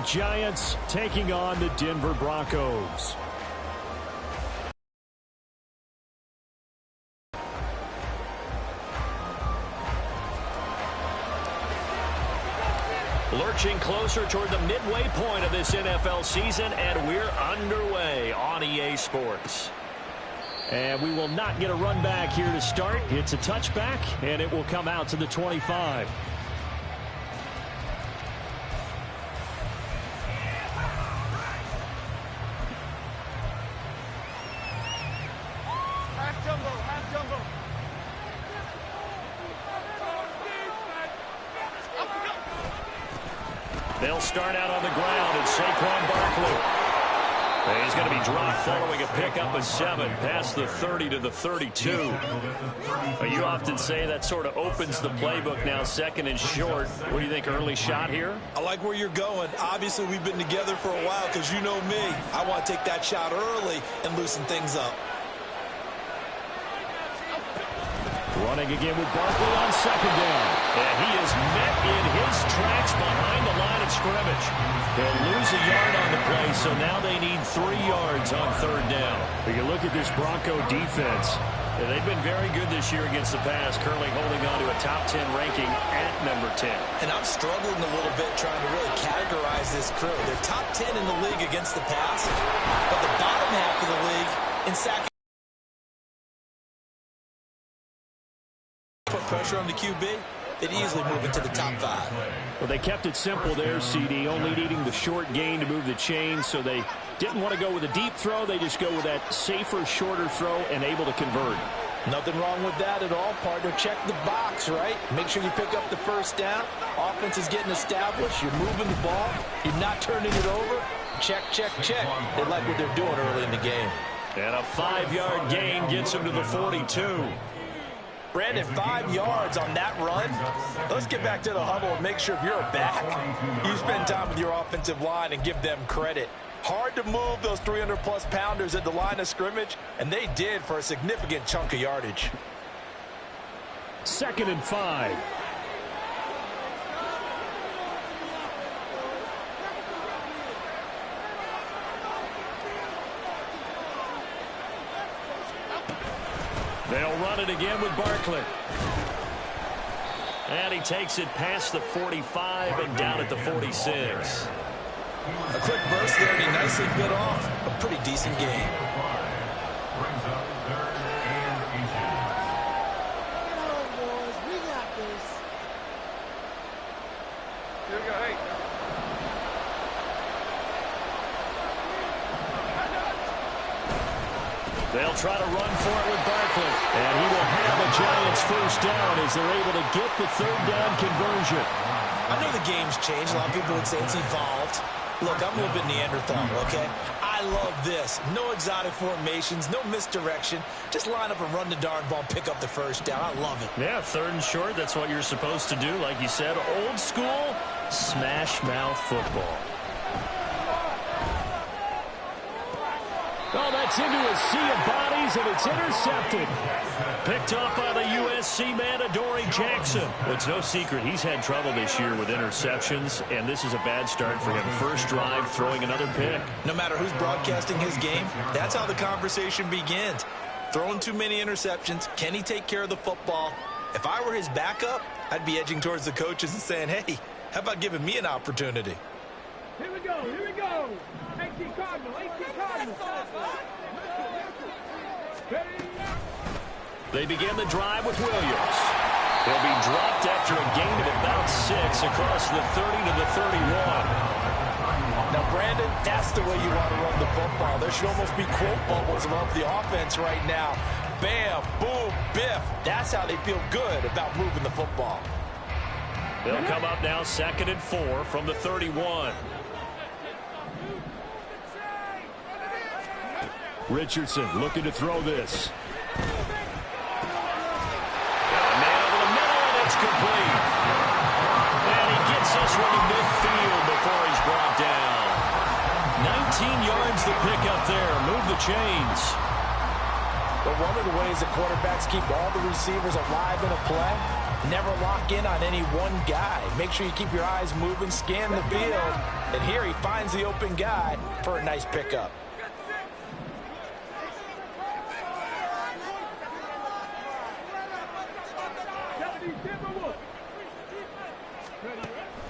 Giants taking on the Denver Broncos. Lurching closer toward the midway point of this NFL season, and we're underway on EA Sports. And we will not get a run back here to start. It's a touchback, and it will come out to the 25. They'll start out on the ground. It's Saquon Barkley. And he's going to be dropped following a pickup of 7 past the 30 to the 32. You often say that sort of opens the playbook now, second and short. What do you think, early shot here? I like where you're going. Obviously, we've been together for a while because you know me. I want to take that shot early and loosen things up. Running again with Barkley on second down. And he is met in his tracks behind the line of scrimmage. They'll lose a yard on the play, so now they need 3 yards on third down. We can look at this Bronco defense. They've been very good this year against the pass, currently holding on to a top 10 ranking at number 10. And I'm struggling a little bit trying to really categorize this crew. They're top 10 in the league against the pass, but the bottom half of the league in sacking. Put pressure on the QB, they'd easily move into the top 5. Well, they kept it simple there, CD, only needing the short gain to move the chain, so they didn't want to go with a deep throw. They just go with that safer, shorter throw and able to convert. Nothing wrong with that at all, partner. Check the box, right? Make sure you pick up the first down. Offense is getting established. You're moving the ball. You're not turning it over. Check, check, check. They like what they're doing early in the game. And a 5-yard gain gets them to the 42. Brandon, 5 yards on that run. Let's get back to the huddle and make sure if you're a back, you spend time with your offensive line and give them credit. Hard to move those 300-plus pounders at the line of scrimmage, and they did for a significant chunk of yardage. 2nd and 5. They'll run it again with Barkley. And he takes it past the 45 and down at the 46. A quick burst there, and he nicely bit off a pretty decent game. They'll try to run for it with Barkley. And he will have a Giants first down as they're able to get the third down conversion. I know the game's changed. A lot of people would say it's evolved. Look, I'm a little bit Neanderthal, okay? I love this. No exotic formations, no misdirection. Just line up and run the darn ball, pick up the first down. I love it. Yeah, 3rd and short, that's what you're supposed to do. Like you said, old school, smash mouth football. Oh, that's into a sea of bodies, and it's intercepted. Picked up by the USC man, Adoree Jackson. Well, it's no secret he's had trouble this year with interceptions, and this is a bad start for him. First drive, throwing another pick. No matter who's broadcasting his game, that's how the conversation begins. Throwing too many interceptions, can he take care of the football? If I were his backup, I'd be edging towards the coaches and saying, hey, how about giving me an opportunity? Here we go, here we go. 18 Cardinal, 18 Cardinal. They begin the drive with Williams. He'll be dropped after a gain of about 6 across the 30 to the 31. Now, Brandon, that's the way you want to run the football. There should almost be quote bubbles above the offense right now. Bam, boom, biff. That's how they feel good about moving the football. They'll come up now 2nd and 4 from the 31. Richardson looking to throw this. Man over the middle, and it's complete. And he gets this one to midfield before he's brought down. 19 yards to pick up there. Move the chains. But one of the ways that quarterbacks keep all the receivers alive in a play Never lock in on any one guy. Make sure you keep your eyes moving, scan the field. And here he finds the open guy for a nice pickup.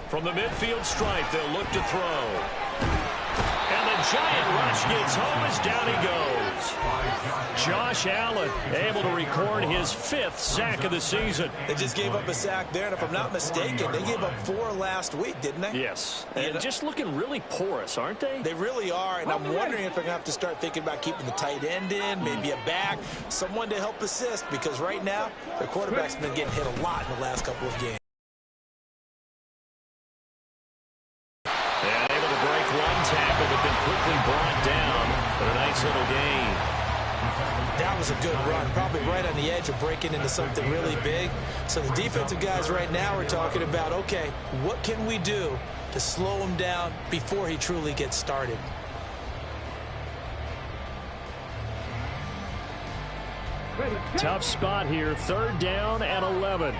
From the midfield stripe, they'll look to throw. And the giant rush gets home as down he goes. Josh Allen able to record his 5th sack of the season. They just gave up a sack there, and if I'm not mistaken, they gave up 4 last week, didn't they? Yes. And just looking really porous, aren't they? They really are, and I'm wondering if they're going to have to start thinking about keeping the tight end in, maybe a back, someone to help assist, because right now, their quarterback's been getting hit a lot in the last couple of games. And able to break one tackle, but then quickly brought down for a nice little gain. That was a good run, probably right on the edge of breaking into something really big. So the defensive guys right now are talking about, okay, what can we do to slow him down before he truly gets started? Tough spot here, 3rd down and 11.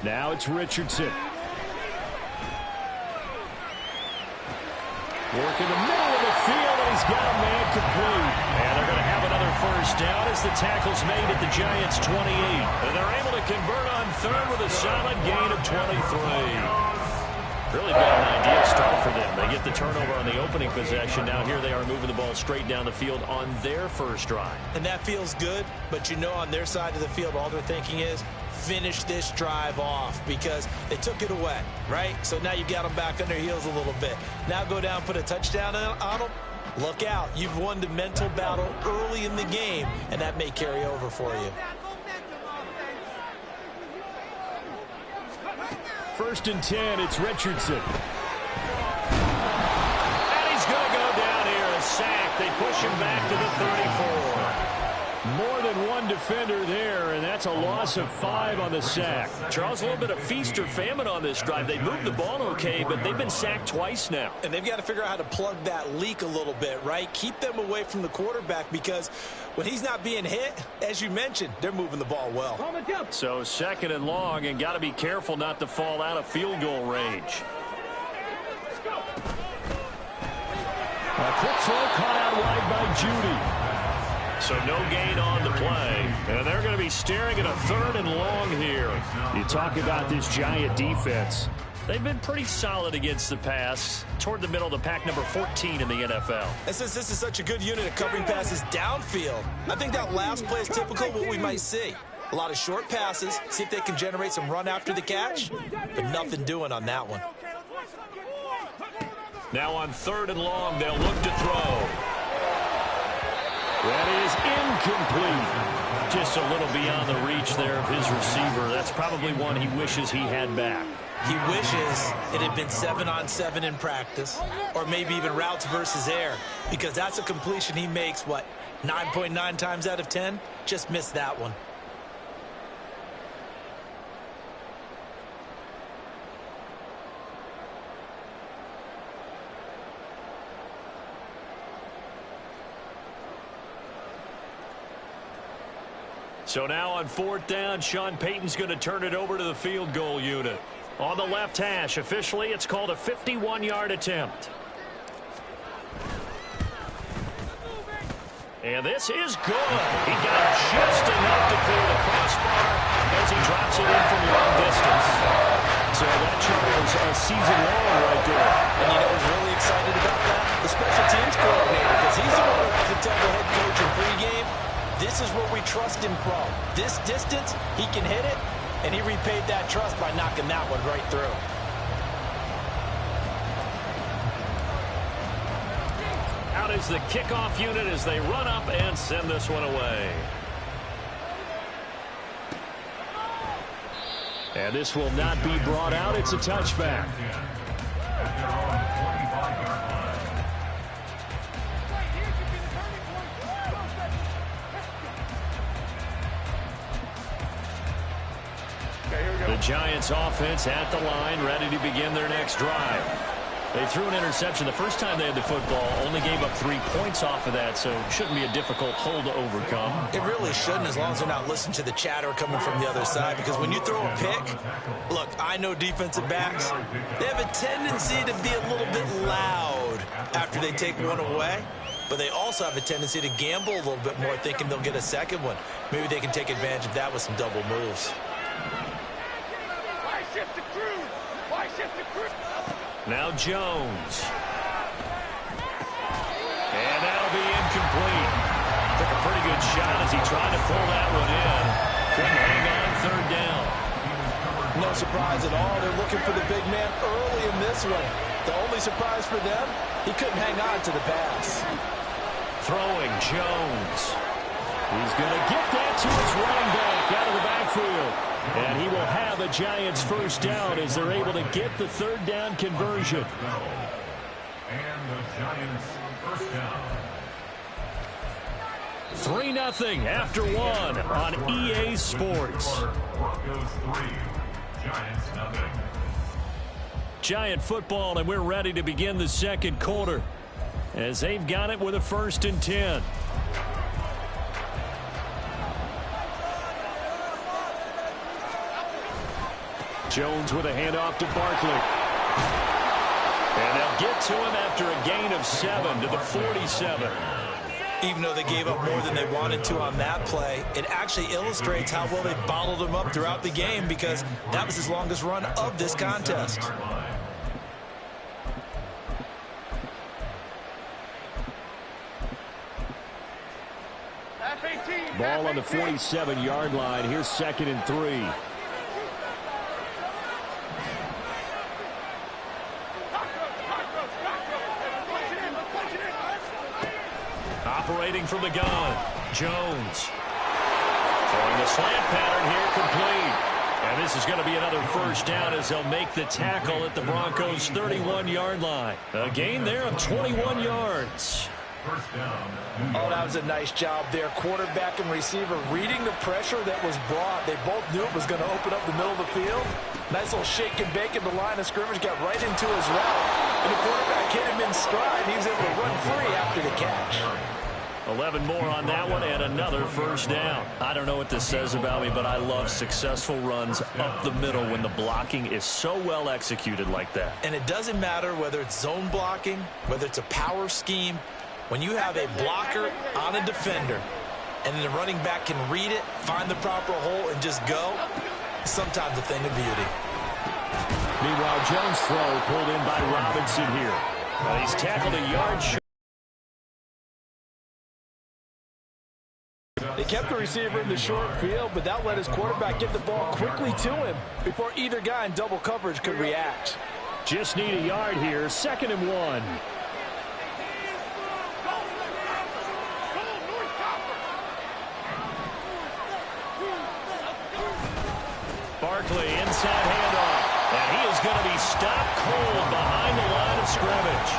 Now it's Richardson. Work in the middle of the field, and he's got a man complete. And they're going to have another 1st down as the tackle's made at the Giants' 28. And they're able to convert on 3rd with a solid gain of 23. Really been an ideal start for them. They get the turnover on the opening possession. Now here they are moving the ball straight down the field on their 1st drive. And that feels good, but you know on their side of the field, all they're thinking is, finish this drive off, because they took it away, right? So now you've got them back on their heels a little bit. Now go down, put a touchdown on them. Look out. You've won the mental battle early in the game, and that may carry over for you. 1st and 10, it's Richardson. And he's going to go down here, a sack. They push him back to the 34. More than one defender there, and that's a loss of 5 on the sack. Charles, a little bit of feast or famine on this drive. They moved the ball okay, but they've been sacked twice now. And they've got to figure out how to plug that leak a little bit, right? Keep them away from the quarterback, because when he's not being hit, as you mentioned, they're moving the ball well. So 2nd and long, and got to be careful not to fall out of field goal range. A quick throw caught out wide by Judy. So no gain on the play, and they're going to be staring at a 3rd and long here. You talk about this Giant defense. They've been pretty solid against the pass, toward the middle of the pack, number 14 in the NFL. And since this is such a good unit of covering passes downfield, I think that last play is typical of what we might see. A lot of short passes, see if they can generate some run after the catch, but nothing doing on that one. Now on 3rd and long, they'll look to throw. That is incomplete. Just a little beyond the reach there of his receiver. That's probably one he wishes he had back. He wishes it had been 7-on-7 in practice, or maybe even routes versus air, because that's a completion he makes, 9.9 times out of 10? Just missed that one. So now on 4th down, Sean Payton's going to turn it over to the field goal unit. On the left hash, officially, it's called a 51-yard attempt. And this is good. He got just enough to clear the crossbar as he drops it in from long distance. So that Charles a season long right there. And you know who's really excited about that? The special teams coordinator, because he's the one who has to tell the head coach in pregame, this is where we trust him from. This distance, he can hit it, and he repaid that trust by knocking that one right through. Out is the kickoff unit as they run up and send this one away. And this will not be brought out. It's a touchback. The Giants offense at the line, ready to begin their next drive. They threw an interception the first time they had the football, only gave up 3 points off of that, so it shouldn't be a difficult hole to overcome. It really shouldn't, as long as they're not listening to the chatter coming from the other side, because when you throw a pick, look, I know defensive backs, they have a tendency to be a little bit loud after they take one away, but they also have a tendency to gamble a little bit more, thinking they'll get a second one. Maybe they can take advantage of that with some double moves. Why shift the crew? Why shift the crew? Now Jones. And that'll be incomplete. Took a pretty good shot as he tried to pull that one in. Couldn't hang on third down. No surprise at all. They're looking for the big man early in this one. The only surprise for them, he couldn't hang on to the pass. Throwing Jones. He's going to get that to his running back out of the backfield. And he will have a Giants first down as they're able to get the third down conversion. And the Giants first down. 3-0 after one on EA Sports. Broncos 3, Giants 0. Giant football, and we're ready to begin the second quarter as they've got it with a 1st and 10. Jones with a handoff to Barkley. And they'll get to him after a gain of 7 to the 47. Even though they gave up more than they wanted to on that play, it actually illustrates how well they bottled him up throughout the game, because that was his longest run of this contest. Ball on the 47-yard line. Here's 2nd and 3. Operating from the gun, Jones. Throwing the slant pattern here, complete. And this is going to be another first down as they'll make the tackle at the Broncos' 31-yard line. A gain there of 21 yards. First down. Oh, that was a nice job there. Quarterback and receiver reading the pressure that was brought. They both knew it was going to open up the middle of the field. Nice little shake and bake in the line of scrimmage, got right into his route. And the quarterback hit him in stride, and he was able to run free after the catch. 11 more on that one and another first down. I don't know what this says about me, but I love successful runs up the middle when the blocking is so well executed like that. And it doesn't matter whether it's zone blocking, whether it's a power scheme. When you have a blocker on a defender and then the running back can read it, find the proper hole, and just go, sometimes a thing of beauty. Meanwhile, Jones' throw pulled in by Robinson here. He's tackled a yard short. They kept the receiver in the short field, but that let his quarterback get the ball quickly to him before either guy in double coverage could react. Just need a yard here. 2nd and 1. Barkley inside handoff, and he is going to be stopped cold behind the line of scrimmage.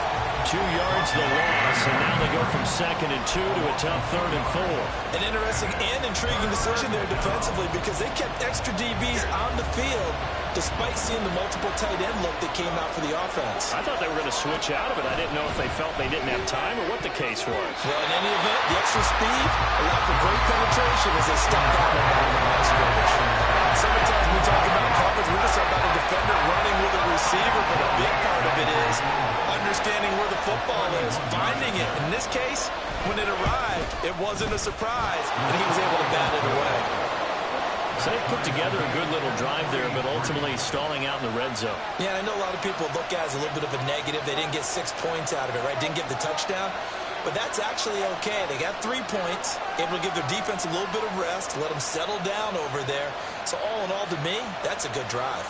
2 yards the loss, and now they go from 2nd and 2 to a tough 3rd and 4. An interesting and intriguing decision there defensively, because they kept extra DBs on the field despite seeing the multiple tight end look that came out for the offense. I thought they were going to switch out of it. I didn't know if they felt they didn't have time or what the case was. Well, in any event, the extra speed allowed for great penetration as they stepped out on the line of scrimmage. Sometimes we talk about coverage, we just talk about a defender running with a receiver, but a big part of it is understanding where the football is, finding it. In this case, when it arrived, it wasn't a surprise, and he was able to bat it away. So they put together a good little drive there, but ultimately stalling out in the red zone. Yeah, I know a lot of people look at it as a little bit of a negative. They didn't get 6 points out of it, right? Didn't get the touchdown. But that's actually okay. They got 3 points, able to give their defense a little bit of rest, let them settle down over there. So all in all, to me, that's a good drive.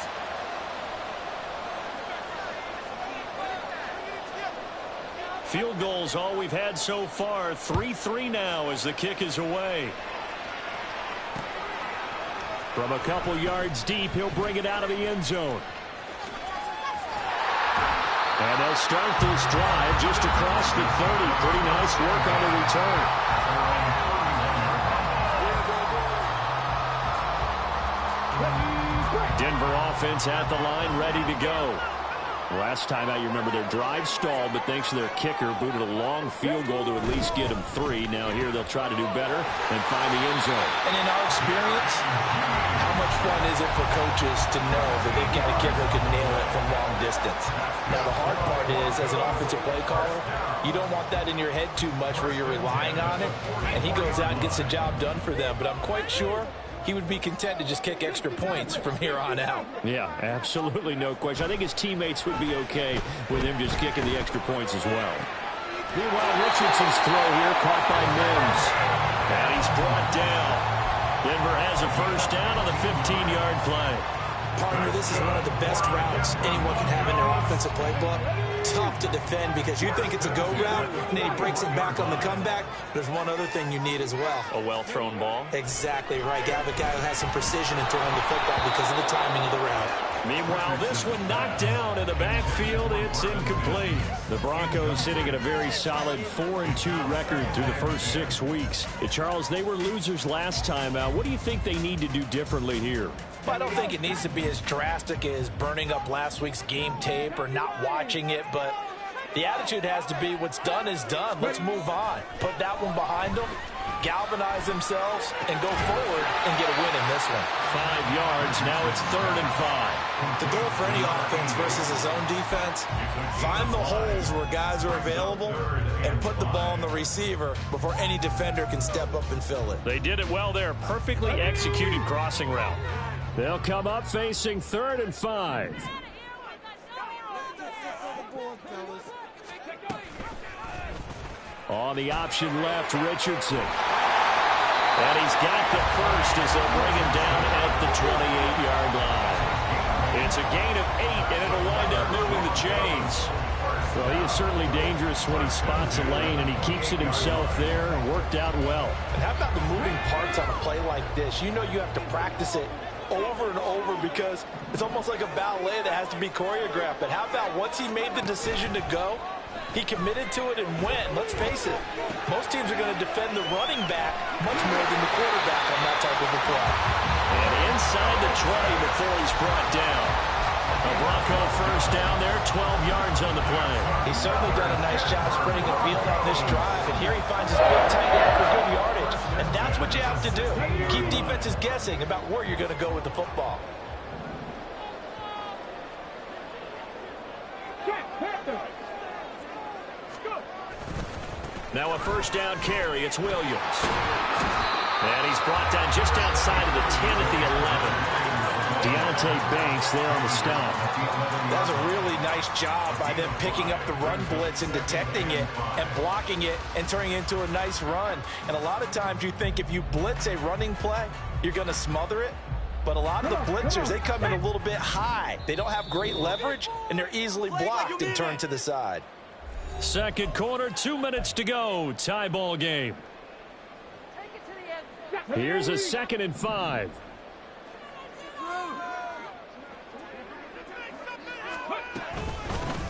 Field goals all we've had so far. 3-3 now as the kick is away. From a couple yards deep, he'll bring it out of the end zone. And they'll start this drive just across the 30. Pretty nice work on the return. Denver offense at the line, ready to go. Last time out, you remember their drive stalled, but thanks to their kicker, booted a long field goal to at least get them 3. Now here they'll try to do better and find the end zone. And in our experience, how much fun is it for coaches to know that they've got a kicker who can nail it from long distance? Now the hard part is, as an offensive play caller, you don't want that in your head too much where you're relying on it, and he goes out and gets the job done for them. But I'm quite sure he would be content to just kick extra points from here on out. Yeah, absolutely no question. I think his teammates would be okay with him just kicking the extra points as well. Meanwhile, Richardson's throw here caught by Mims. And he's brought down. Denver has a first down on the 15-yard play. Partner, this is one of the best routes anyone can have in their offensive playbook. Tough to defend because you think it's a go route, and then he breaks it back on the comeback. There's one other thing you need as well. A well-thrown ball? Exactly right. You have a guy who has some precision in throwing the football because of the timing of the route. Meanwhile, this one knocked down in the backfield. It's incomplete. The Broncos sitting at a very solid 4-2 record through the first 6 weeks. Charles, they were losers last time out. What do you think they need to do differently here? I don't think it needs to be as drastic as burning up last week's game tape or not watching it, but the attitude has to be what's done is done. Let's move on. Put that one behind them, galvanize themselves, and go forward and get a win in this one. 5 yards. Now it's 3rd and 5. The goal for any offense versus a zone defense, find the holes where guys are available and put the ball on the receiver before any defender can step up and fill it. They did it well there. Perfectly executed crossing route. They'll come up facing 3rd and 5. On the option left, Richardson. And he's got the first as they'll bring him down at the 28-yard line. It's a gain of 8, and it'll wind up moving the chains. Well, he is certainly dangerous when he spots a lane, and he keeps it himself there and worked out well. And how about the moving parts on a play like this? You know you have to practice it over and over because it's almost like a ballet that has to be choreographed. But how about once he made the decision to go, he committed to it and went. Let's face it, most teams are going to defend the running back much more than the quarterback on that type of a play. And inside the 20 before he's brought down. A Bronco first down there, 12 yards on the play. He's certainly done a nice job spreading the field on this drive, and here he finds his big tight end for good yardage. And that's what you have to do. Keep defenses guessing about where you're going to go with the football. Now a first down carry. It's Williams. And he's brought down just outside of the 10 at the 11. Deontay Banks there on the stop. That was a really nice job by them picking up the run blitz and detecting it and blocking it and turning it into a nice run. And a lot of times you think if you blitz a running play, you're going to smother it. But a lot of the blitzers, they come in a little bit high. They don't have great leverage, and they're easily blocked and turned to the side. Second quarter, 2 minutes to go. Tie ball game. Here's a 2nd and 5.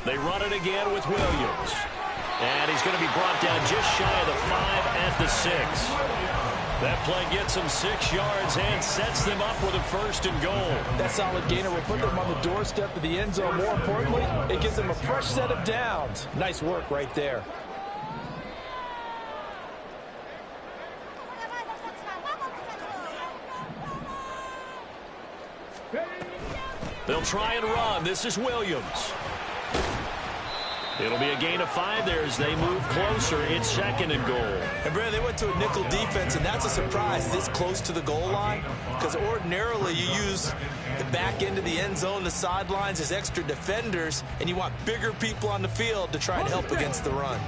They run it again with Williams. And he's going to be brought down just shy of the 5 at the 6. That play gets them 6 yards and sets them up with a 1st and goal. That solid gainer will put them on the doorstep of the end zone. More importantly, it gives them a fresh set of downs. Nice work right there. They'll try and run. This is Williams. It'll be a gain of 5 there as they move closer. It's 2nd and goal. And, Brad, they went to a nickel defense, and that's a surprise this close to the goal line because ordinarily you use the back end of the end zone, the sidelines as extra defenders, and you want bigger people on the field to try and help against the run.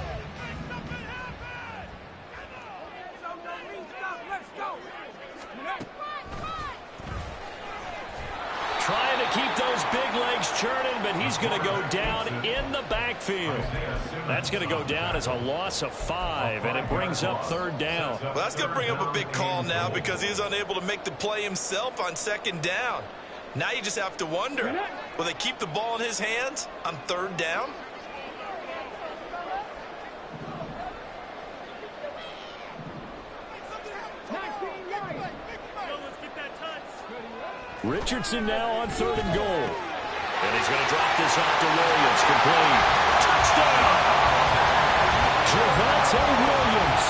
Trying to keep those big legs churning, but he's going to go down in the backfield. That's going to go down as a loss of 5, and it brings up 3rd down. Well, that's going to bring up a big call now because he was unable to make the play himself on 2nd down. Now you just have to wonder, will they keep the ball in his hands on 3rd down? Richardson now on 3rd and goal. And he's going to drop this off to Williams. Complete. Touchdown! Javonte Williams.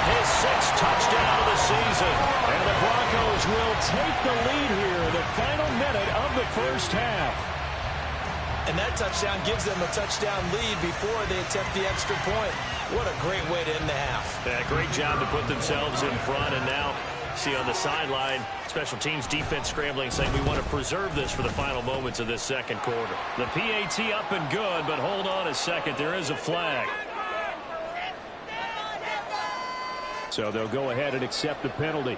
His 6th touchdown of the season. And the Broncos will take the lead here in the final minute of the first half. And that touchdown gives them a touchdown lead before they attempt the extra point. What a great way to end the half. Yeah, great job to put themselves in front. And now, see on the sideline, special teams defense scrambling, saying we want to preserve this for the final moments of this second quarter. The PAT up and good, but hold on a second. There is a flag. So they'll go ahead and accept the penalty.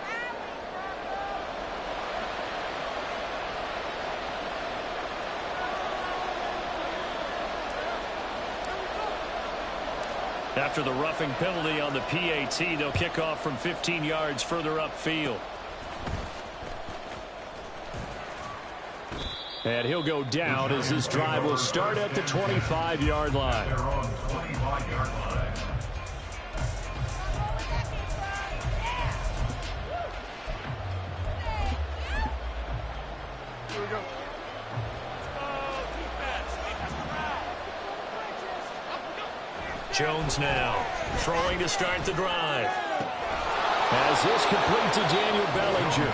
After the roughing penalty on the PAT, they'll kick off from 15 yards further upfield. And he'll go down as this drive will start at the 25-yard line. They're on 25-yard line. Here we go. Jones now throwing to start the drive. As this complete to Daniel Bellinger.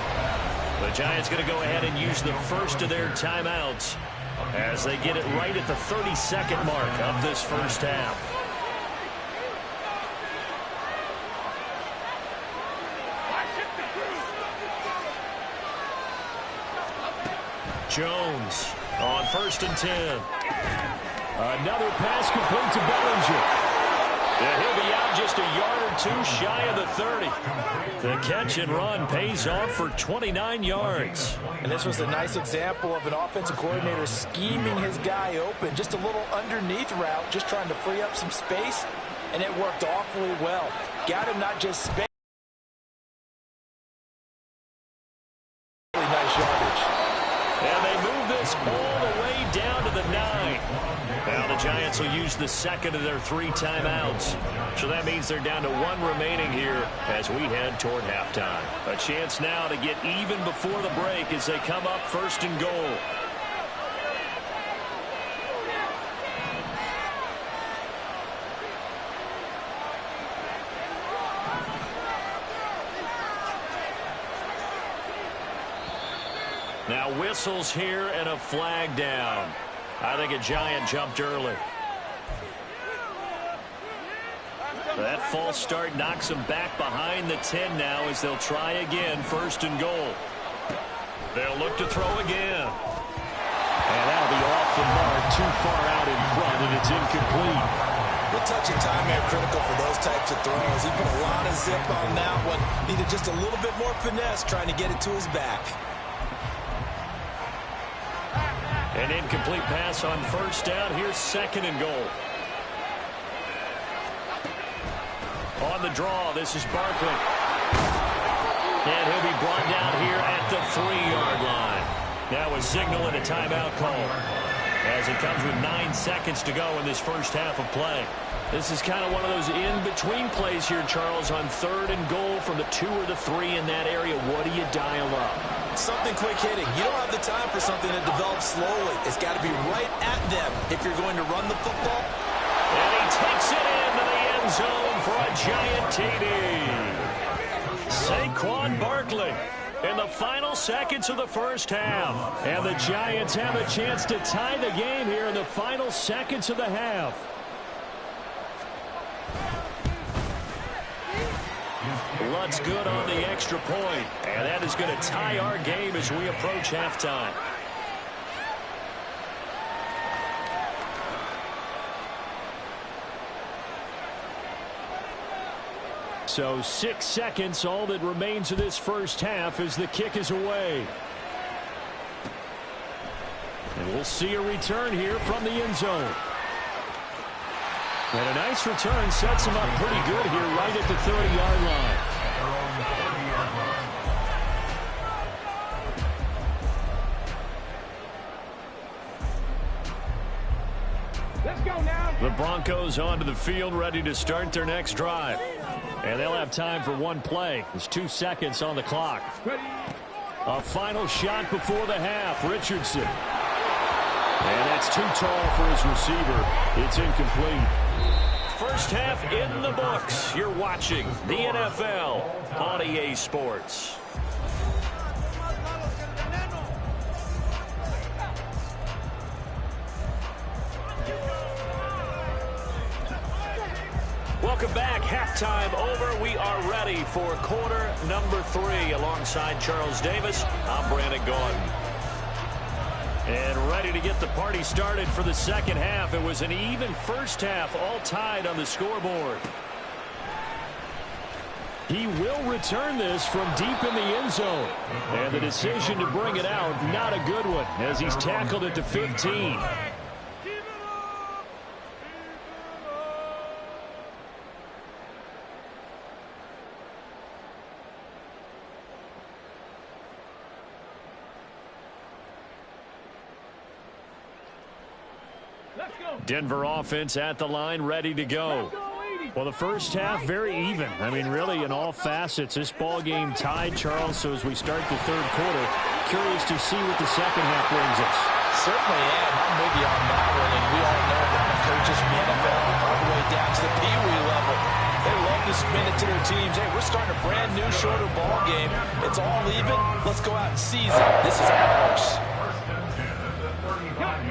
The Giants going to go ahead and use the first of their timeouts as they get it right at the 32nd mark of this first half. Jones on 1st and 10. Another pass complete to Bellinger. Yeah, he'll be out just a yard or 2 shy of the 30. The catch and run pays off for 29 yards. And this was a nice example of an offensive coordinator scheming his guy open. Just a little underneath route, just trying to free up some space, and it worked awfully well. Got him not just space. Really nice yardage. And they move this all the way down to the 9. Now the Giants will use the second of their 3 timeouts. So that means they're down to 1 remaining here as we head toward halftime. A chance now to get even before the break as they come up 1st and goal. Now whistles here and a flag down. I think a Giant jumped early. That false start knocks them back behind the 10 now as they'll try again, 1st and goal. They'll look to throw again. And that'll be off the mark, too far out in front, and it's incomplete. The touch and time are critical for those types of throws. He put a lot of zip on that one. Needed just a little bit more finesse trying to get it to his back. An incomplete pass on 1st down. Here's 2nd and goal. On the draw, this is Barkley. And he'll be brought down here at the 3-yard line. Now a signal and a timeout call as it comes with 9 seconds to go in this first half of play. This is kind of one of those in-between plays here, Charles, on 3rd and goal from the 2 or the 3 in that area. What do you dial up? Something quick hitting. You don't have the time for something that develops slowly. It's got to be right at them if you're going to run the football. And he takes it into the end zone for a Giant TD. Saquon Barkley in the final seconds of the first half. And the Giants have a chance to tie the game here in the final seconds of the half. Lutt's good on the extra point, and that is going to tie our game as we approach halftime. So 6 seconds, all that remains of this first half as the kick is away. And we'll see a return here from the end zone. And a nice return sets him up pretty good here right at the 30-yard line. Let's go now. The Broncos onto the field ready to start their next drive. And they'll have time for 1 play. There's 2 seconds on the clock. Ready. A final shot before the half. Richardson. And that's too tall for his receiver. It's incomplete. First half in the books. You're watching the NFL on EA Sports. Welcome back. Halftime over. We are ready for quarter number 3. Alongside Charles Davis, I'm Brandon Gaudin. And ready to get the party started for the second half. It was an even first half, all tied on the scoreboard. He will return this from deep in the end zone. And the decision to bring it out, not a good one, as he's tackled it to 15. Denver offense at the line, ready to go. Well, the first half, very even. I mean, really, in all facets, this ball game tied, Charles. So as we start the third quarter, curious to see what the second half brings us. Certainly am. I'm with you on that one. And we all know that the coaches from the NFL all the way down to the Pee Wee level, they love to spin it to their teams. Hey, we're starting a brand new, shorter ball game. It's all even. Let's go out and seize it. This is ours.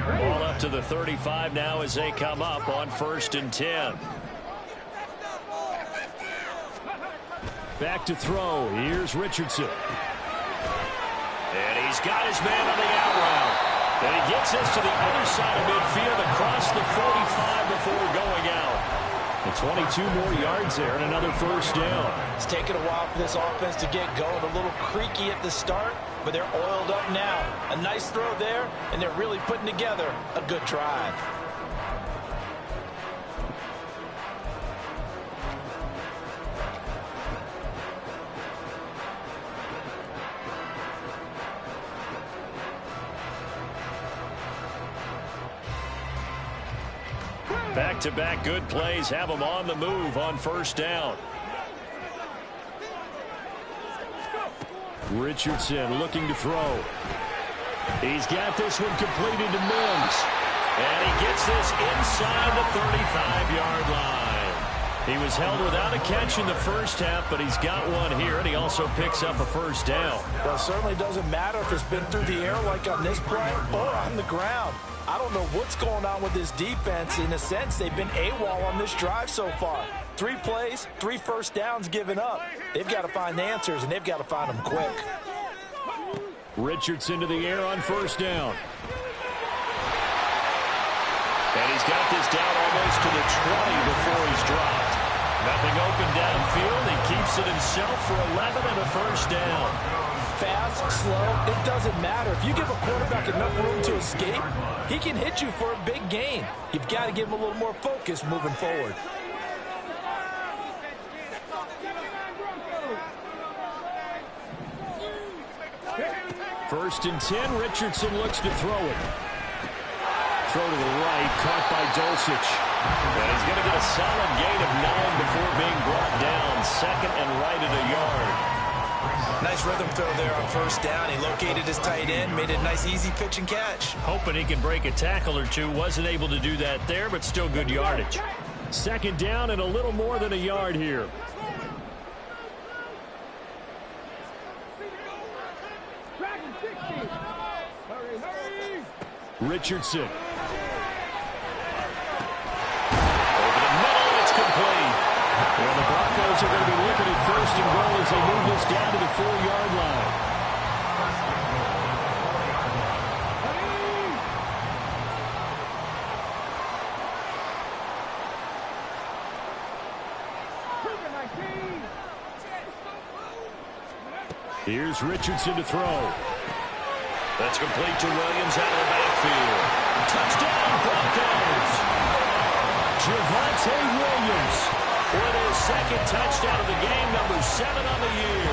Ball up to the 35 now as they come up on 1st and 10. Back to throw. Here's Richardson. And he's got his man on the out route. And he gets this to the other side of midfield across the 45 before going out. And 22 more yards there and another first down. It's taken a while for this offense to get going. A little creaky at the start, but they're oiled up now. A nice throw there, and they're really putting together a good drive. Back-to-back good plays have them on the move on first down. Richardson looking to throw. He's got this one completed to Mims. And he gets this inside the 35-yard line. He was held without a catch in the first half, but he's got one here, and he also picks up a first down. Well, it certainly doesn't matter if it's been through the air like on this play or on the ground. I don't know what's going on with this defense. In a sense, they've been AWOL on this drive so far. 3 plays, 3 first downs given up. They've got to find answers, and they've got to find them quick. Richardson to the air on first down. And he's got this down almost to the 20 before he's dropped. Nothing open downfield. He keeps it himself for 11 and a first down. Fast, slow, it doesn't matter. If you give a quarterback enough room to escape, he can hit you for a big gain. You've got to give him a little more focus moving forward. First and 10, Richardson looks to throw it. Throw to the right, caught by Dulcich. And he's going to get a solid gain of 9 before being brought down. Second and right at a yard. Nice rhythm throw there on first down. He located his tight end, made it a nice easy pitch and catch. Hoping he can break a tackle or two. Wasn't able to do that there, but still good yardage. Second down and a little more than a yard here. Richardson. Over the middle, it's complete. Well, the Broncos are going to be looking at first and goal as they move this down to the 4-yard line. Here's Richardson to throw. That's complete to Williams out of the backfield. Touchdown, Broncos! Javonte Williams with his second touchdown of the game, number 7 on the year.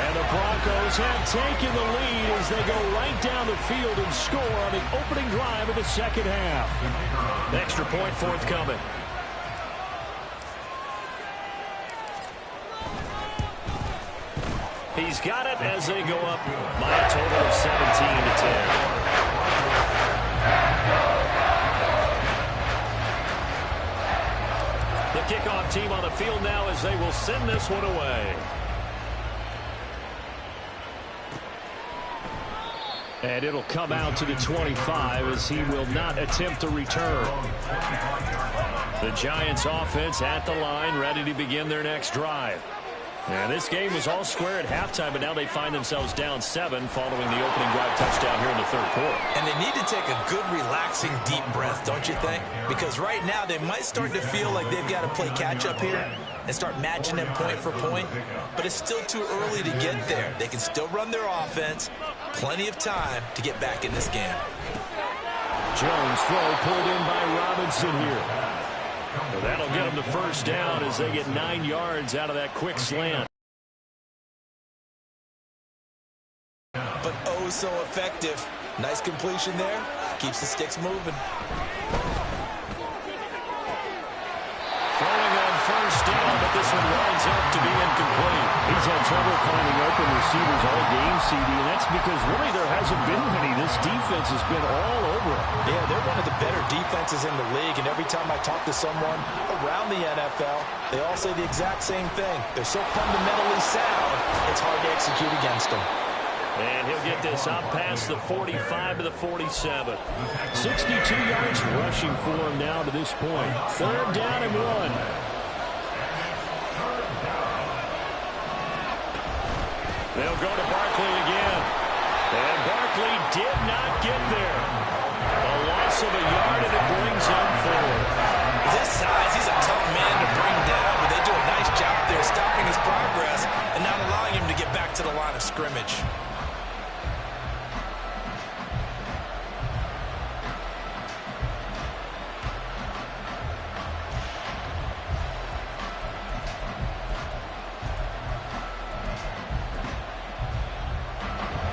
And the Broncos have taken the lead as they go right down the field and score on the opening drive of the second half. Extra point forthcoming. He's got it as they go up by a total of 17-10. field now as they will send this one away. And it'll come out to the 25 as he will not attempt to return. The Giants offense at the line, ready to begin their next drive. And this game was all square at halftime, but now they find themselves down 7 following the opening drive touchdown here in the third quarter. And they need to take a good, relaxing, deep breath, don't you think? Because right now they might start to feel like they've got to play catch-up here and start matching them point for point. But it's still too early to get there. They can still run their offense. Plenty of time to get back in this game. Jones throw pulled in by Robinson here. Well, that'll get them the first down as they get 9 yards out of that quick slant. But oh so effective. Nice completion there. Keeps the sticks moving. Throwing on first down, but this one winds up to be incomplete. He's had trouble finding open receivers all game, CD, and that's because really there hasn't been many. This defense has been all over it. Yeah, they're one of the better defenses in the league, and every time I talk to someone around the NFL, they all say the exact same thing. They're so fundamentally sound, it's hard to execute against them. And he'll get this up past the 45 to the 47. 62 yards rushing for him now to this point. Third down and 1. They'll go to Barkley again. And Barkley did not get there. A loss of a yard, and it brings up 4. This size, he's a tough man to bring down, but they do a nice job there stopping his progress and not allowing him to get back to the line of scrimmage.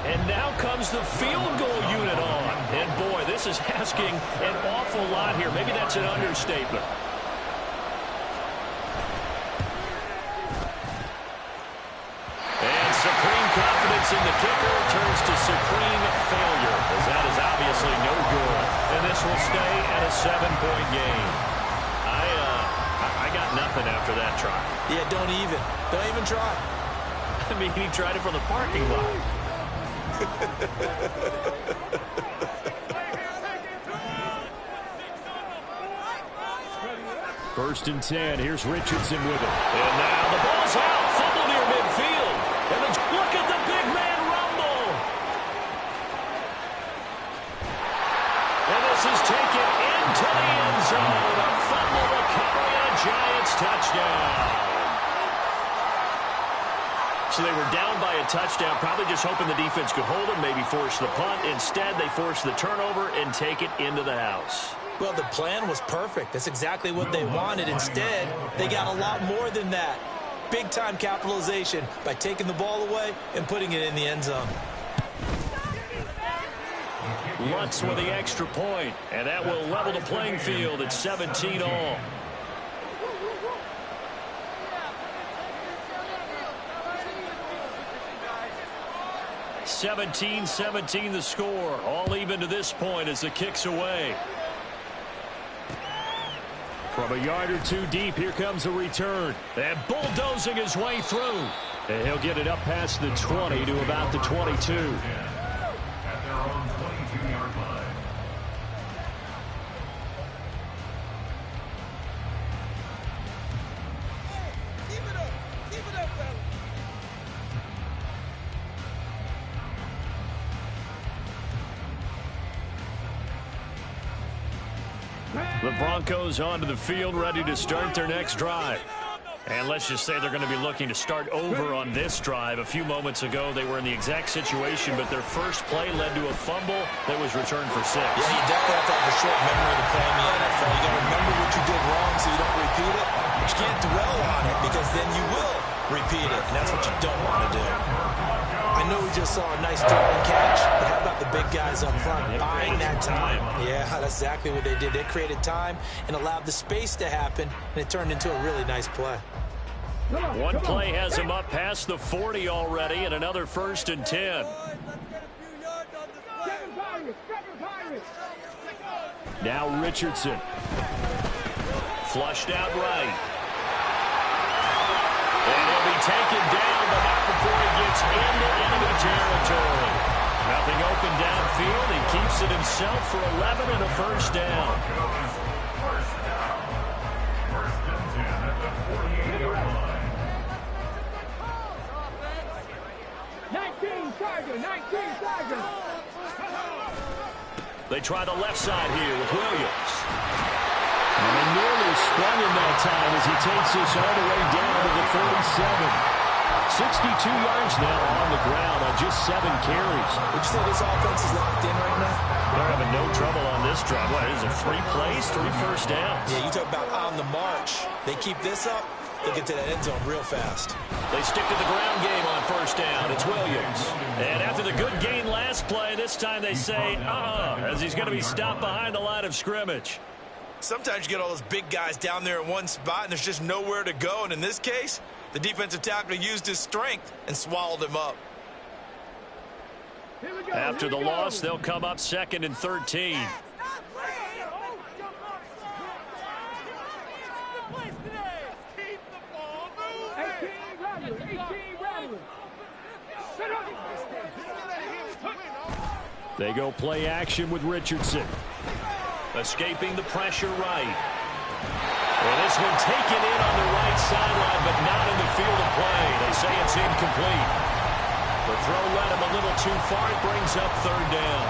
And now comes the field goal unit on. And boy, this is asking an awful lot here. Maybe that's an understatement. And supreme confidence in the kicker turns to supreme failure, as that is obviously no good. And this will stay at a 7-point game. I got nothing after that try. Yeah, don't even try. I mean, he tried it from the parking lot. First and 10. Here's Richardson with it. And now the ball's out. Fumble near midfield. And then look at the big man rumble. And this is taken into the end zone. A fumble recovery and a Giants touchdown. So they were down by a touchdown, probably just hoping the defense could hold them, maybe force the punt. Instead, they force the turnover and take it into the house. Well, the plan was perfect. That's exactly what they wanted. Instead, they got a lot more than that. Big-time capitalization by taking the ball away and putting it in the end zone. Lutz with the extra point, and that will level the playing field at 17 all. (17-17) the score. All even to this point as the kick's away. From a yard or two deep, here comes a return. And bulldozing his way through. And he'll get it up past the 20 to about the 22. At their own 22-yard line. The Broncos onto the field, ready to start their next drive. And let's just say they're going to be looking to start over on this drive. A few moments ago, they were in the exact situation, but their first play led to a fumble that was returned for 6. Yeah, you definitely have to have a short memory to play in the NFL. You got to remember what you did wrong so you don't repeat it. But you can't dwell on it because then you will repeat it, and that's what you don't want to do. I know we just saw a nice throwing catch, but how about the big guys up front buying that time? Yeah, that's exactly what they did. They created time and allowed the space to happen, and it turned into a really nice play. One play has him up past the 40 already, and another 1st and 10. Now Richardson. Flushed out right. be taken down, but not before he gets into enemy territory. Nothing open downfield. He keeps it himself for 11 and a first down. First down. First and 10 at the 48-yard line. 19 Tigers, 19 Tigers. They try the left side here with Williams. And they nearly sprung him that time as he takes this all the way down to the 47. 62 yards now on the ground on just 7 carries. Would you say this offense is locked in right now? They're having no trouble on this drive. What is it, 3 plays, 3 first downs? Yeah, you talk about on the march. They keep this up, they get to that end zone real fast. They stick to the ground game on first down. It's Williams. And after the good gain last play, this time they say, as he's going to be stopped behind the line of scrimmage. Sometimes you get all those big guys down there in one spot, and there's just nowhere to go. And in this case, the defensive tackle used his strength and swallowed him up. After the loss, they'll come up 2nd and 13. 18 Rattlers. They go play action with Richardson. Escaping the pressure right. And this one taken in on the right sideline, but not in the field of play. They say it's incomplete. The throw led him a little too far. It brings up 3rd down.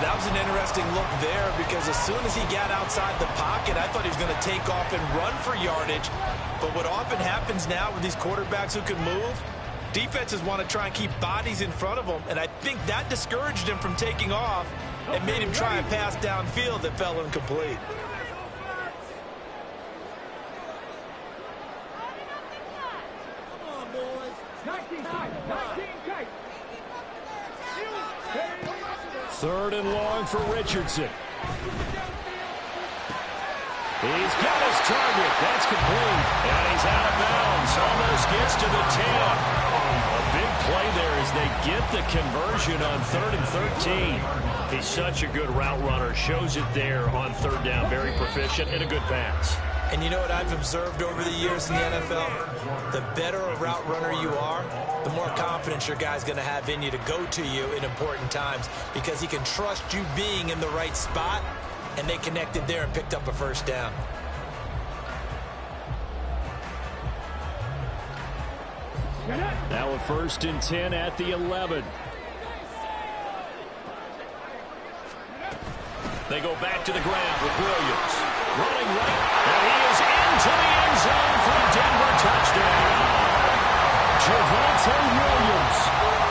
That was an interesting look there because as soon as he got outside the pocket, I thought he was going to take off and run for yardage. But what often happens now with these quarterbacks who can move, defenses want to try and keep bodies in front of them, and I think that discouraged him from taking off and made him try a pass downfield that fell incomplete. Third and long for Richardson. He's got his target. That's complete. And he's out of bounds. Almost gets to the 10. A big play there as they get the conversion on 3rd and 13. He's such a good route runner. Shows it there on 3rd down. Very proficient and a good pass. And you know what I've observed over the years in the NFL? The better a route runner you are, the more confidence your guy's going to have in you to go to you in important times because he can trust you being in the right spot, and they connected there and picked up a first down. Now a 1st and 10 at the 11. They go back to the ground with Williams. Running right, and he is into the end zone for a Denver touchdown. Javonte Williams,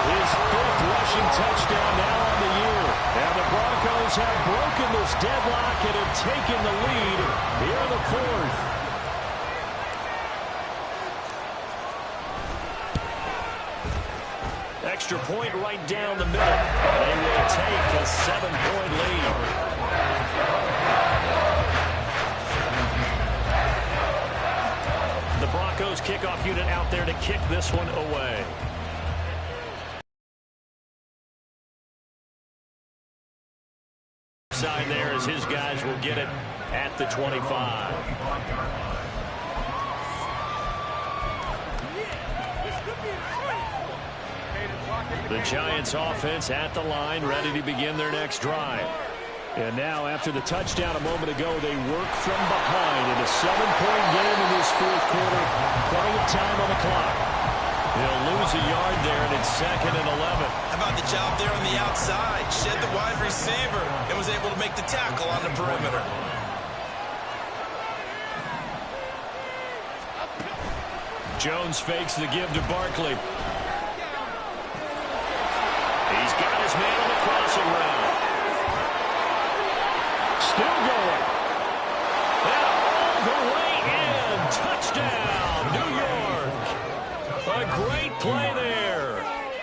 his 5th rushing touchdown now on the year. And the Broncos have broken this deadlock and have taken the lead here in the 4th. Extra point right down the middle. They will take a 7-point lead. The Broncos kickoff unit out there to kick this one away. Side there as his guys will get it at the 25. The Giants offense at the line, ready to begin their next drive. And now, after the touchdown a moment ago, they work from behind in a 7-point game in this 4th quarter. Plenty of time on the clock. They'll lose a yard there, and it's 2nd and 11. How about the job there on the outside? Shed the wide receiver and was able to make the tackle on the perimeter. Jones fakes the give to Barkley. He's got his man on the crossing route. Still going. And all the way in. Touchdown, New York. A great play there.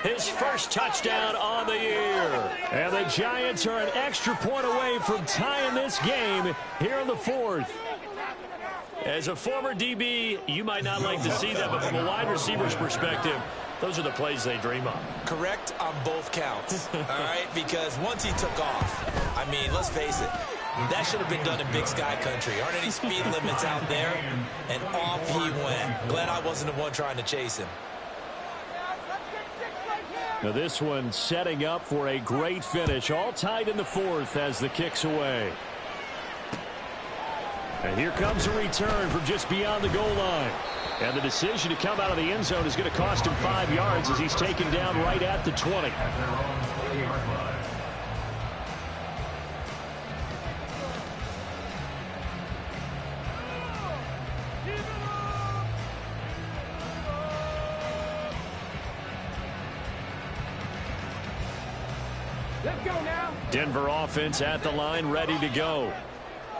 His first touchdown on the year. And the Giants are an extra point away from tying this game here in the 4th. As a former DB, you might not like to see that, but from a wide receiver's perspective, those are the plays they dream of. Correct on both counts, all right? Because once he took off, I mean, let's face it, That should have been done in Big Sky Country. Aren't any speed limits out there? And off he went. Glad I wasn't the one trying to chase him. Now this one setting up for a great finish. All tied in the fourth as the kick's away. And here comes a return from just beyond the goal line. And the decision to come out of the end zone is going to cost him 5 yards as he's taken down right at the 20. Let's go now. Denver offense at the line, ready to go.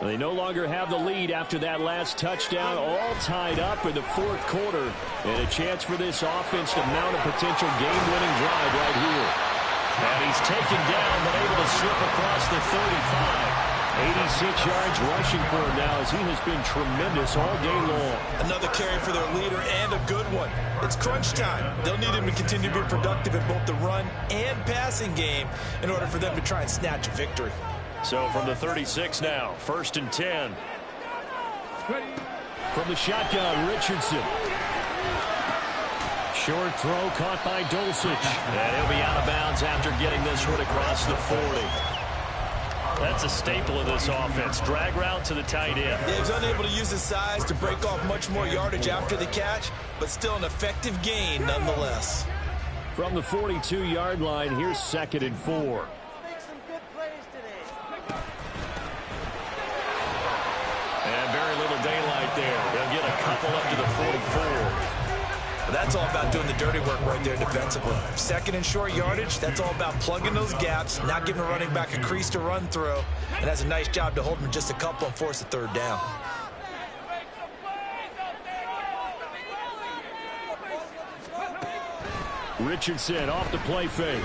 They no longer have the lead after that last touchdown, all tied up in the fourth quarter. And a chance for this offense to mount a potential game-winning drive right here. And he's taken down, but able to slip across the 35. 86 yards rushing for him now as he has been tremendous all day long. Another carry for their leader and a good one. It's crunch time. They'll need him to continue to be productive in both the run and passing game in order for them to try and snatch a victory. So from the 36 now, 1st and 10. From the shotgun, Richardson. Short throw caught by Dulcich. And he'll be out of bounds after getting this one across the 40. That's a staple of this offense. Drag route to the tight end. Yeah, he was unable to use his size to break off much more yardage after the catch, but still an effective gain nonetheless. From the 42-yard line, here's 2nd and 4. And very little daylight there. They'll get a couple up to the 44. That's all about doing the dirty work right there defensively. 2nd and short yardage, that's all about plugging those gaps, not giving a running back a crease to run through, and that's a nice job to hold him just a couple and force a 3rd down. Richardson off the play fake.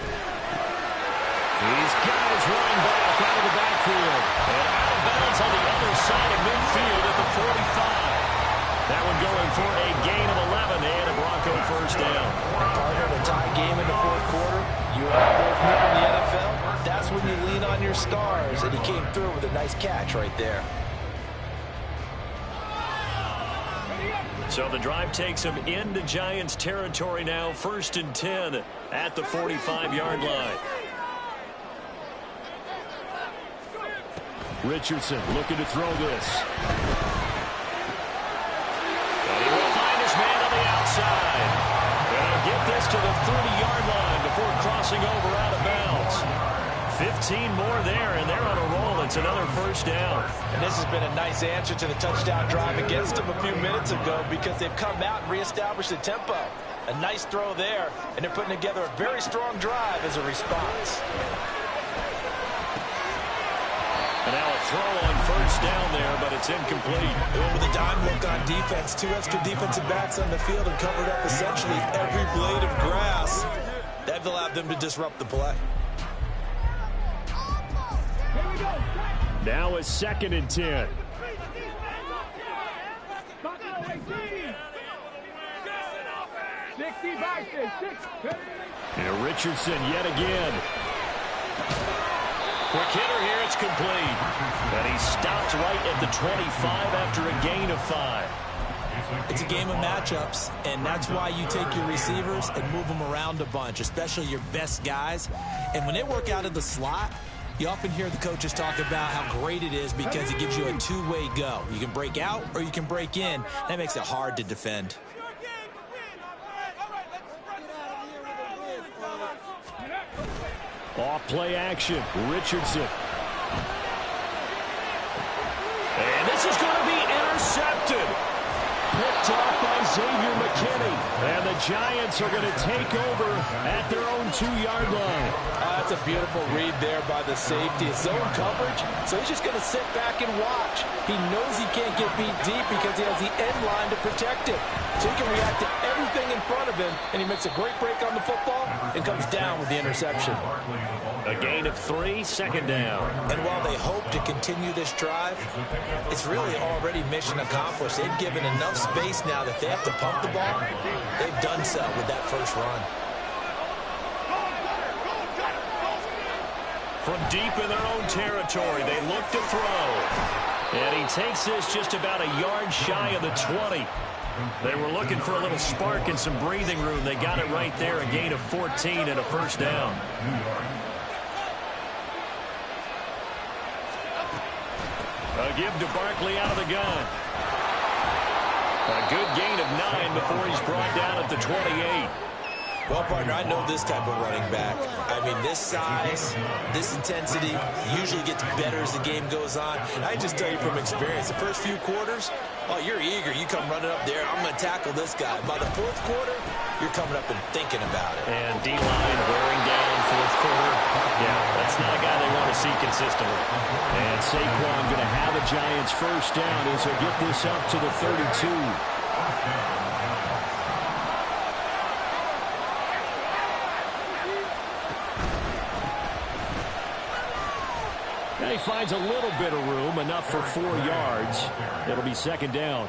He's got his running back out of the backfield. And out of bounds on the other side of midfield at the 45. That one going for a gain of 11 and a Bronco 1st down. Partner, a tie game in the 4th quarter. You and I both know in the NFL, that's when you lean on your stars, and he came through with a nice catch right there. So the drive takes him into Giants territory now. 1st and 10 at the 45-yard line. Richardson looking to throw this. And he will find his man on the outside. And he'll get this to the 30-yard line before crossing over out of bounds. 15 more there, and they're on a roll. It's another 1st down. And this has been a nice answer to the touchdown drive against them a few minutes ago because they've come out and reestablished the tempo. A nice throw there, and they're putting together a very strong drive as a response. And now a throw on 1st down there, but it's incomplete. With a dime look on defense, 2 extra defensive backs on the field and covered up essentially every blade of grass. That allowed them to disrupt the play. Now a 2nd and 10. And Richardson yet again. Quick hitter here, it's complete. And he stopped right at the 25 after a gain of 5. It's a game of matchups, and that's why you take your receivers and move them around a bunch, especially your best guys. And when they work out of the slot, you often hear the coaches talk about how great it is because it gives you a two-way go. You can break out or you can break in. That makes it hard to defend. Off play action, Richardson. And this is going to be intercepted. Picked off by Xavier McKinney. And the Giants are going to take over at their own 2-yard line. That's a beautiful read there by the safety. It's zone coverage, so he's just going to sit back and watch. He knows he can't get beat deep because he has the end line to protect him. So he can react to everything in front of him, and he makes a great break on the football and comes down with the interception. A gain of 3, 2nd down. And while they hope to continue this drive, it's really already mission accomplished. They've given enough space now that they have to pump the ball. They've done so with that first run. From deep in their own territory, they look to throw. And he takes this just about a yard shy of the 20. They were looking for a little spark and some breathing room. They got it right there, a gain of 14 and a first down. A give to Barkley out of the gun. A good gain of 9 before he's brought down at the 28. Well, partner, I know this type of running back. I mean, this size, this intensity usually gets better as the game goes on. And I just tell you from experience, the first few quarters, oh, you're eager. You come running up there, I'm going to tackle this guy. By the fourth quarter, you're coming up and thinking about it. And D-line wearing down fourth quarter. Yeah, that's not a guy they want to see consistently. And Saquon going to have a Giants first down as they get this up to the 32. He finds a little bit of room, enough for 4 yards. It'll be second down.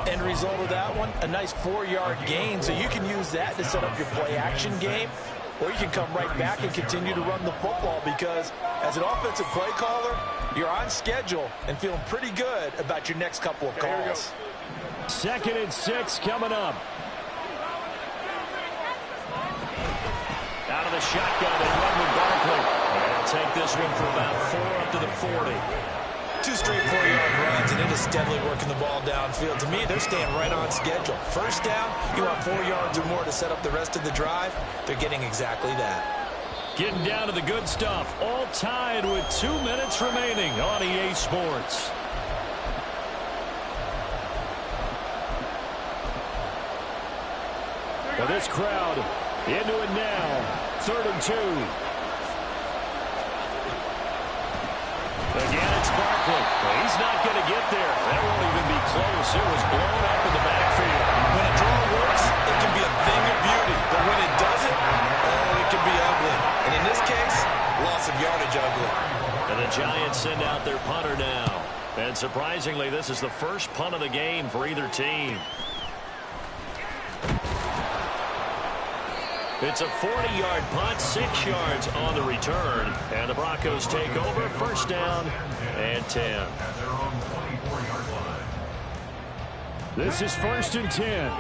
End result of that one, a nice 4-yard gain. So you can use that to set up your play-action game, or you can come right back and continue to run the football because as an offensive play caller, you're on schedule and feeling pretty good about your next couple of calls. 2nd and 6 coming up. Out of the shotgun and run with Barkley. They'll take this one for about 4 up to the 40. 2 straight 4-yard runs, and it is steadily working the ball downfield. To me, they're staying right on schedule. First down, you want 4 yards or more to set up the rest of the drive. They're getting exactly that. Getting down to the good stuff. All tied with 2 minutes remaining on EA Sports. Well, this crowd into it now. 3rd and 2. Again, it's Barkley. He's not going to get there. That won't even be close. It was blown up in the backfield. When a draw works, it can be a thing of beauty. But when it doesn't, oh, it can be ugly. And in this case, loss of yardage ugly. And the Giants send out their punter now. And surprisingly, this is the first punt of the game for either team. It's a 40-yard punt, 6 yards on the return. And the Broncos take over, first down and 10. This is 1st and 10.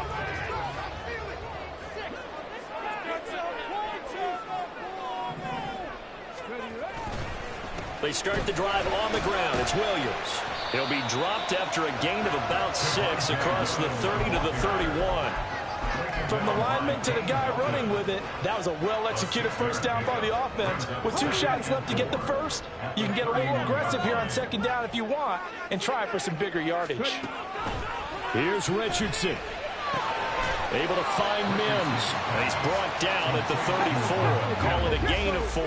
They start the drive on the ground. It's Williams. He'll be dropped after a gain of about 6 across the 30 to the 31. From the lineman to the guy running with it, that was a well-executed first down by the offense. With 2 shots left to get the first, you can get a little aggressive here on second down if you want and try for some bigger yardage. Here's Richardson. Able to find Mims. And he's brought down at the 34. Call it a gain of 4.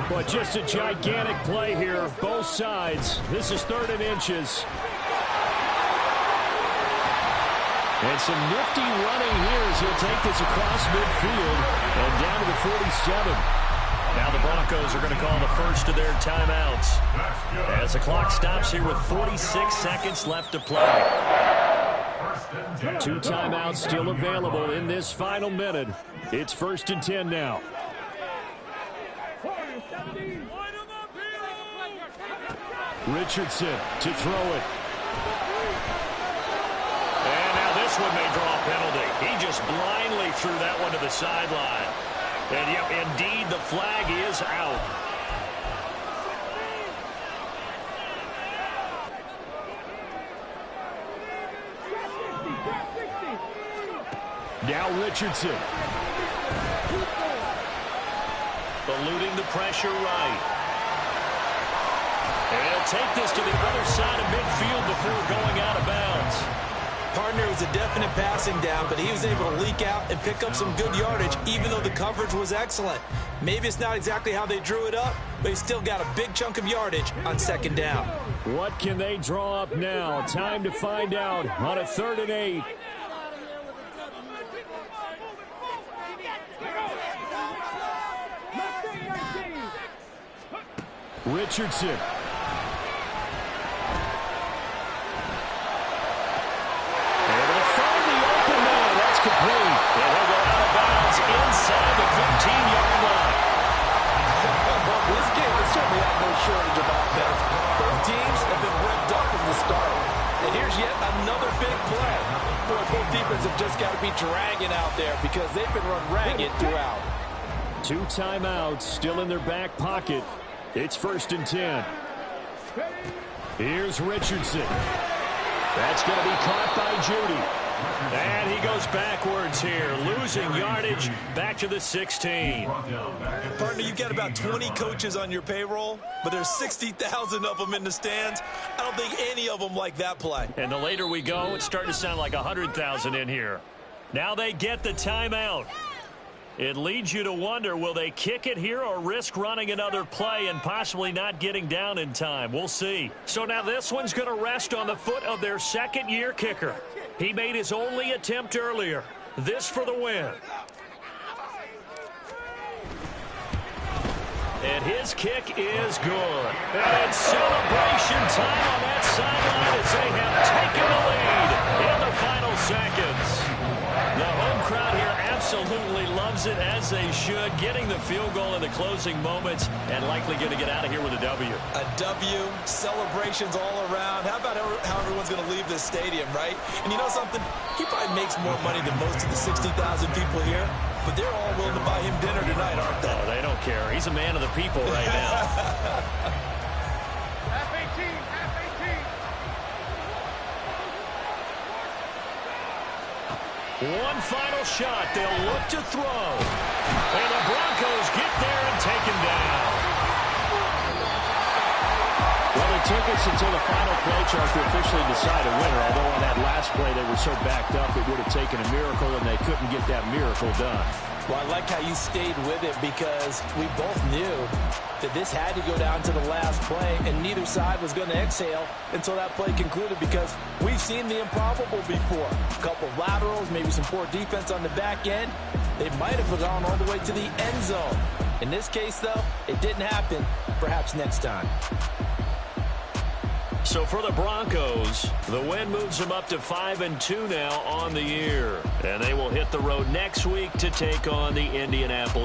But just a gigantic play here, both sides. This is 3rd and inches. And some nifty running here as he'll take this across midfield and down to the 47. Now the Broncos are going to call the first of their timeouts as the clock stops here with 46 seconds left to play. 2 timeouts still available in this final minute. It's 1st and 10 now. Richardson to throw it. And now this one may draw a penalty. He just blindly threw that one to the sideline. And yep, indeed, the flag is out. Now Richardson. Eluding the pressure right. And he'll take this to the other side of midfield before going out of bounds. Partner, was a definite passing down, but he was able to leak out and pick up some good yardage, even though the coverage was excellent. Maybe it's not exactly how they drew it up, but he still got a big chunk of yardage on second down. What can they draw up now? Time to find out on a 3rd and 8. Richardson. Able to find the open man. That's complete. And he'll go out of bounds inside the 15-yard line. This out there because they've been run ragged throughout. 2 timeouts still in their back pocket. It's 1st and 10. Here's Richardson. That's going to be caught by Judy. And he goes backwards here, losing yardage back to the 16. Partner, you've got about 20 coaches on your payroll, but there's 60,000 of them in the stands. I don't think any of them like that play. And the later we go, it's starting to sound like 100,000 in here. Now they get the timeout. It leads you to wonder, will they kick it here or risk running another play and possibly not getting down in time? We'll see. So now this one's going to rest on the foot of their second-year kicker. He made his only attempt earlier. This for the win. And his kick is good. And it's celebration time on that sideline as they have taken the lead in the final seconds. The home crowd here absolutely loves it, as they should, getting the field goal in the closing moments and likely going to get out of here with a W. A W, celebrations all around. How about how everyone's going to leave this stadium, right? And you know something? He probably makes more money than most of the 60,000 people here, but they're all willing to buy him dinner tonight, aren't they? Oh, they don't care. He's a man of the people right now. Half 18, half 18. One final shot. They'll look to throw. And the Broncos get there and take him down. Well, it took us until the final play, Charles, to officially decide a winner. Although on that last play they were so backed up, it would have taken a miracle, and they couldn't get that miracle done. Well, I like how you stayed with it, because we both knew that this had to go down to the last play, and neither side was going to exhale until that play concluded, because we've seen the improbable before. A couple of laterals, maybe some poor defense on the back end. They might have gone all the way to the end zone. In this case, though, it didn't happen. Perhaps next time. So for the Broncos, the win moves them up to 5-2 now on the year. And they will hit the road next week to take on the Indianapolis